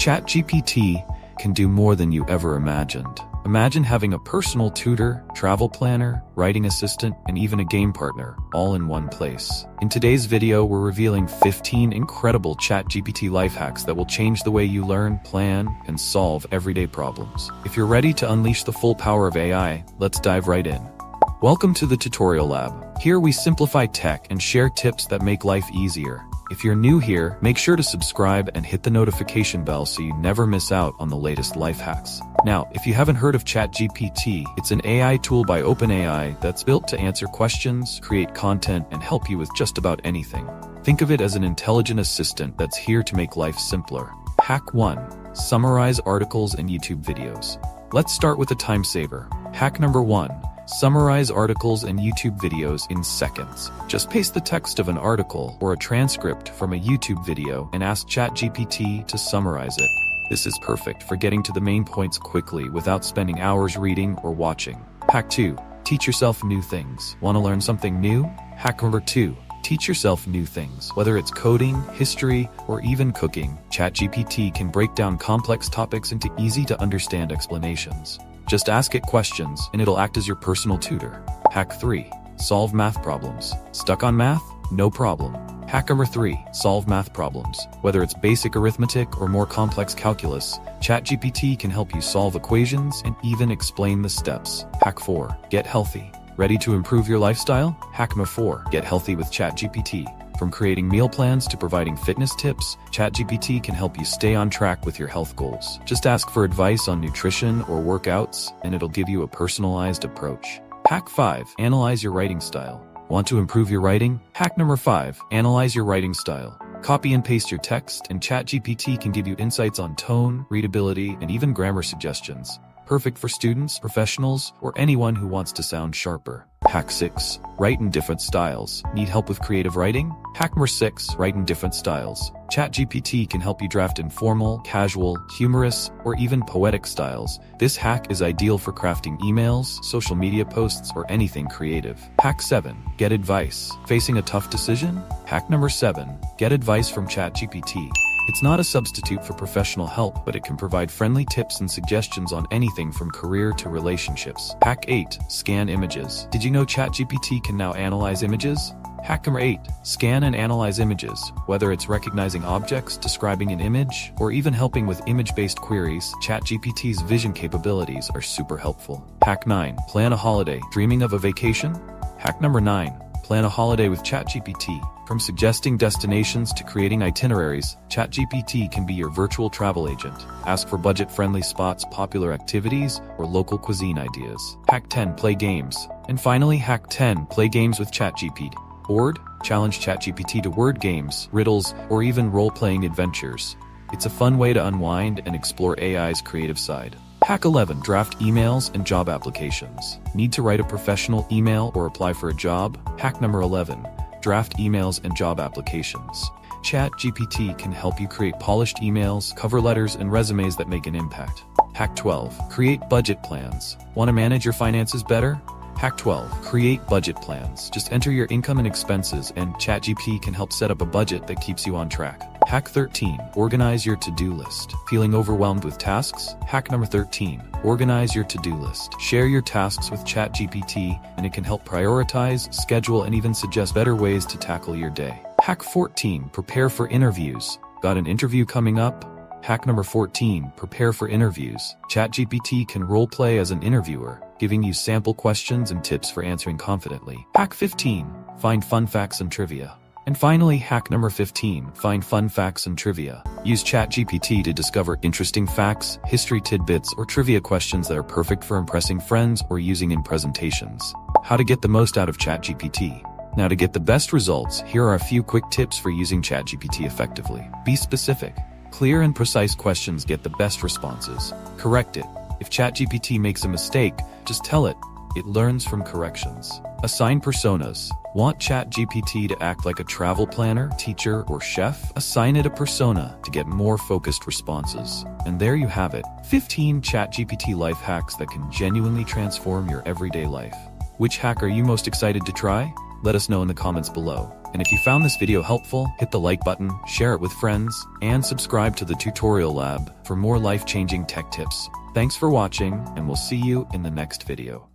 ChatGPT can do more than you ever imagined. Imagine having a personal tutor, travel planner, writing assistant, and even a game partner, all in one place. In today's video, we're revealing 15 incredible ChatGPT life hacks that will change the way you learn, plan, and solve everyday problems. If you're ready to unleash the full power of AI, let's dive right in. Welcome to the Tutorial Lab. Here we simplify tech and share tips that make life easier. If you're new here, make sure to subscribe and hit the notification bell so you never miss out on the latest life hacks. Now, if you haven't heard of ChatGPT, it's an AI tool by OpenAI that's built to answer questions, create content, and help you with just about anything. Think of it as an intelligent assistant that's here to make life simpler. Hack 1. Summarize articles and YouTube videos. Let's start with a time saver. Hack number 1. Summarize articles and YouTube videos in seconds. Just paste the text of an article or a transcript from a YouTube video and ask ChatGPT to summarize it. This is perfect for getting to the main points quickly without spending hours reading or watching. Hack 2. Teach yourself new things. Want to learn something new? Hack number 2. Teach yourself new things. Whether it's coding, history, or even cooking, ChatGPT can break down complex topics into easy-to-understand explanations. Just ask it questions, and it'll act as your personal tutor. Hack 3. Solve math problems. Stuck on math? No problem. Hack number 3. Solve math problems. Whether it's basic arithmetic or more complex calculus, ChatGPT can help you solve equations and even explain the steps. Hack 4. Get healthy. Ready to improve your lifestyle? Hack number 4. Get healthy with ChatGPT. From creating meal plans to providing fitness tips, ChatGPT can help you stay on track with your health goals. Just ask for advice on nutrition or workouts, and it'll give you a personalized approach. Hack 5. Analyze your writing style. Want to improve your writing? Hack number 5. Analyze your writing style. Copy and paste your text, and ChatGPT can give you insights on tone, readability, and even grammar suggestions. Perfect for students, professionals, or anyone who wants to sound sharper. Hack 6. Write in different styles. Need help with creative writing? Hack number 6. Write in different styles. ChatGPT can help you draft informal, casual, humorous, or even poetic styles. This hack is ideal for crafting emails, social media posts, or anything creative. Hack 7. Get advice. Facing a tough decision? Hack number 7. Get advice from ChatGPT. It's not a substitute for professional help, but it can provide friendly tips and suggestions on anything from career to relationships. Hack 8. Scan images. Did you know ChatGPT can now analyze images? Hack number 8. Scan and analyze images. Whether it's recognizing objects, describing an image, or even helping with image-based queries, ChatGPT's vision capabilities are super helpful. Hack 9. Plan a holiday. Dreaming of a vacation? Hack number 9. Plan a holiday with ChatGPT. From suggesting destinations to creating itineraries, ChatGPT can be your virtual travel agent. Ask for budget-friendly spots, popular activities, or local cuisine ideas. Hack 10. Play games. And finally, Hack 10. Play games with ChatGPT. Bored? Challenge ChatGPT to word games, riddles, or even role-playing adventures. It's a fun way to unwind and explore AI's creative side. Hack 11. Draft emails and job applications. Need to write a professional email or apply for a job? Hack number 11. Draft emails and job applications. ChatGPT can help you create polished emails, cover letters, and resumes that make an impact. Hack 12. Create budget plans. Want to manage your finances better? Hack 12. Create budget plans. Just enter your income and expenses, and ChatGPT can help set up a budget that keeps you on track. Hack 13. Organize your to-do list. Feeling overwhelmed with tasks? Hack number 13. Organize your to-do list. Share your tasks with ChatGPT, and it can help prioritize, schedule, and even suggest better ways to tackle your day. Hack 14. Prepare for interviews. Got an interview coming up? Hack number 14. Prepare for interviews. ChatGPT can role-play as an interviewer, giving you sample questions and tips for answering confidently. Hack 15. Find fun facts and trivia. And finally, hack number 15. Find fun facts and trivia. Use ChatGPT to discover interesting facts, history tidbits, or trivia questions that are perfect for impressing friends or using in presentations. How to get the most out of ChatGPT. Now, to get the best results, here are a few quick tips for using ChatGPT effectively. Be specific. Clear and precise questions get the best responses. Correct it. If ChatGPT makes a mistake, just tell it. It learns from corrections. Assign personas. Want ChatGPT to act like a travel planner, teacher, or chef? Assign it a persona to get more focused responses. And there you have it. 15 ChatGPT life hacks that can genuinely transform your everyday life. Which hack are you most excited to try? Let us know in the comments below. And if you found this video helpful, hit the like button, share it with friends, and subscribe to the Tutorial Lab for more life-changing tech tips. Thanks for watching, and we'll see you in the next video.